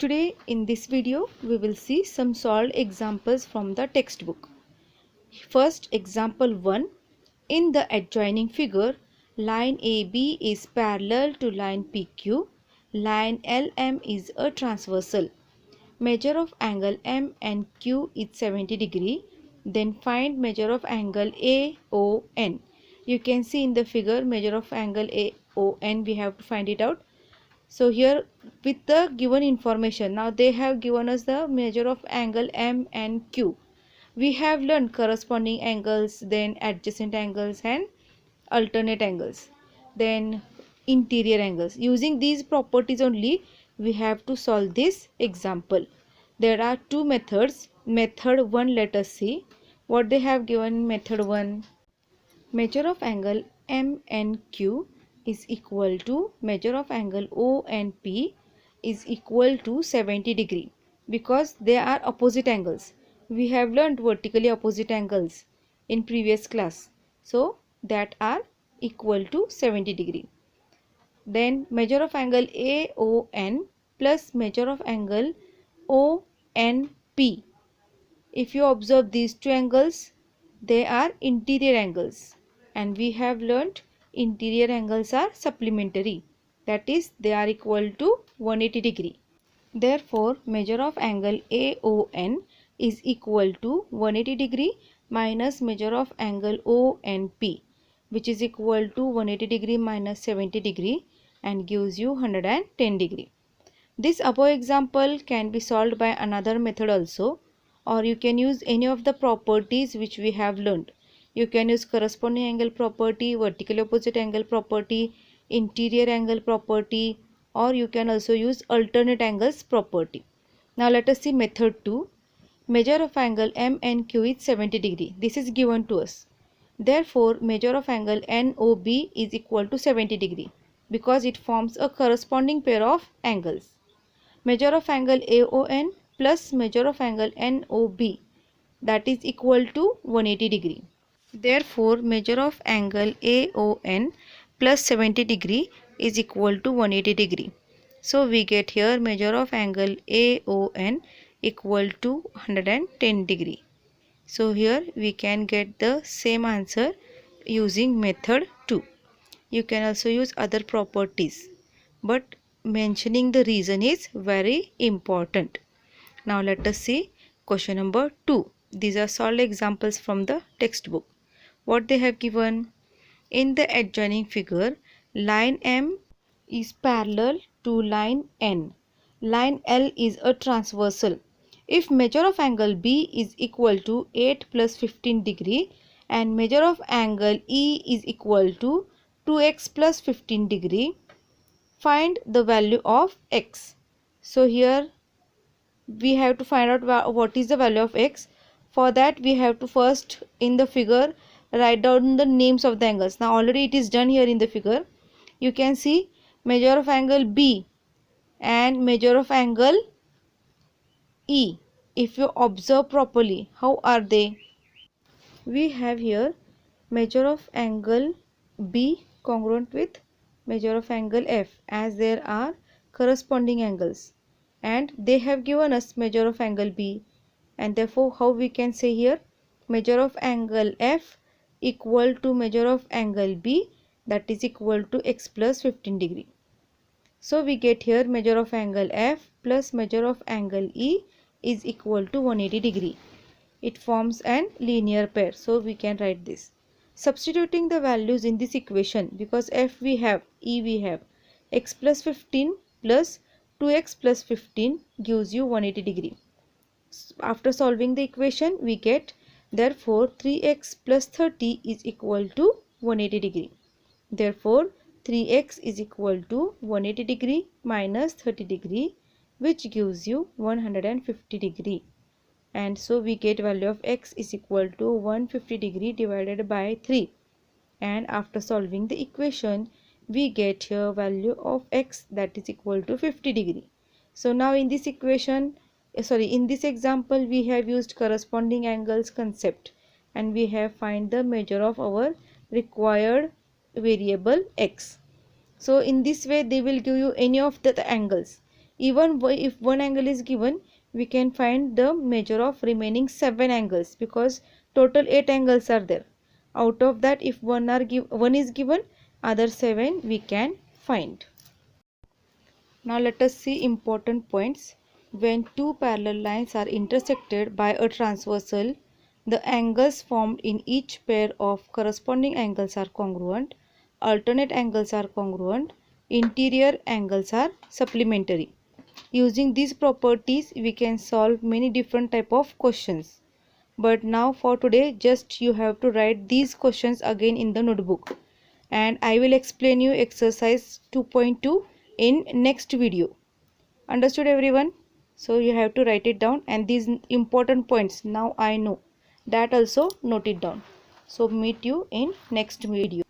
Today in this video we will see some solved examples from the textbook. First, example 1. In the adjoining figure, line AB is parallel to line PQ. Line LM is a transversal. Measure of angle M and Q is 70 degree. Then find measure of angle AON. You can see in the figure measure of angle AON, we have to find it out. So here with the given information, now they have given us the measure of angle M and Q. We have learned corresponding angles, then adjacent angles and alternate angles, then interior angles. Using these properties only we have to solve this example. There are two methods. Method 1, let us see what they have given in method 1. Measure of angle M and Q is equal to measure of angle O and P is equal to 70 degree because they are opposite angles. We have learned vertically opposite angles in previous class. So that are equal to 70 degree. Then measure of angle AON plus measure of angle ONP. If you observe these two angles, they are interior angles, and we have learnt interior angles are supplementary, that is they are equal to 180 degree. Therefore measure of angle AON is equal to 180 degree minus measure of angle ONP, which is equal to 180 degree minus 70 degree and gives you 110 degree. This above example can be solved by another method also, or you can use any of the properties which we have learned. You can use corresponding angle property, vertical opposite angle property, interior angle property, or you can also use alternate angles property. Now let us see method 2. Measure of angle M and Q is 70 degree. This is given to us. Therefore measure of angle NOB is equal to 70 degree because it forms a corresponding pair of angles. Measure of angle AON plus measure of angle NOB, that is equal to 180 degree. Therefore measure of angle AON plus 70 degree is equal to 180 degree. So we get here measure of angle AON equal to 110 degree. So here we can get the same answer using method 2. You can also use other properties, but mentioning the reason is very important. Now let us see question number 2. These are solved examples from the textbook. What they have given: in the adjoining figure, line M is parallel to line N. Line L is a transversal. If measure of angle B is equal to 8 plus 15 degree and measure of angle E is equal to 2x plus 15 degree, find the value of x. So here we have to find out what is the value of x. For that we have to first in the figure write down the names of the angles. Now already it is done here in the figure. You can see measure of angle B and measure of angle E. If you observe properly, how are they? We have here measure of angle B congruent with measure of angle F, as there are corresponding angles, and they have given us measure of angle B, and therefore how we can say here measure of angle F equal to measure of angle B, that is equal to x plus 15 degree. So we get here measure of angle F plus measure of angle E is equal to 180 degree. It forms an linear pair, so we can write this. Substituting the values in this equation, because F we have, E we have, x plus 15 plus 2x plus 15 gives you 180 degree. After solving the equation we get, therefore 3x plus 30 is equal to 180 degree. Therefore 3x is equal to 180 degree minus 30 degree, which gives you 150 degree. And so we get value of x is equal to 150 degree divided by 3. And after solving the equation we get here value of x, that is equal to 50 degree. So now in this equation, in this example we have used corresponding angles concept, and we have find the measure of our required variable x. So in this way they will give you any of the angles. Even if one angle is given, we can find the measure of remaining 7 angles, because total 8 angles are there. Out of that, if one is given, other 7 we can find. Now let us see important points. When two parallel lines are intersected by a transversal, the angles formed in each pair of corresponding angles are congruent, alternate angles are congruent, interior angles are supplementary. Using these properties, we can solve many different type of questions. But now for today, just you have to write these questions again in the notebook, and I will explain you exercise 2.2 in next video. Understood everyone? So you have to write it down, and these important points now I know, that also note it down. So meet you in next video.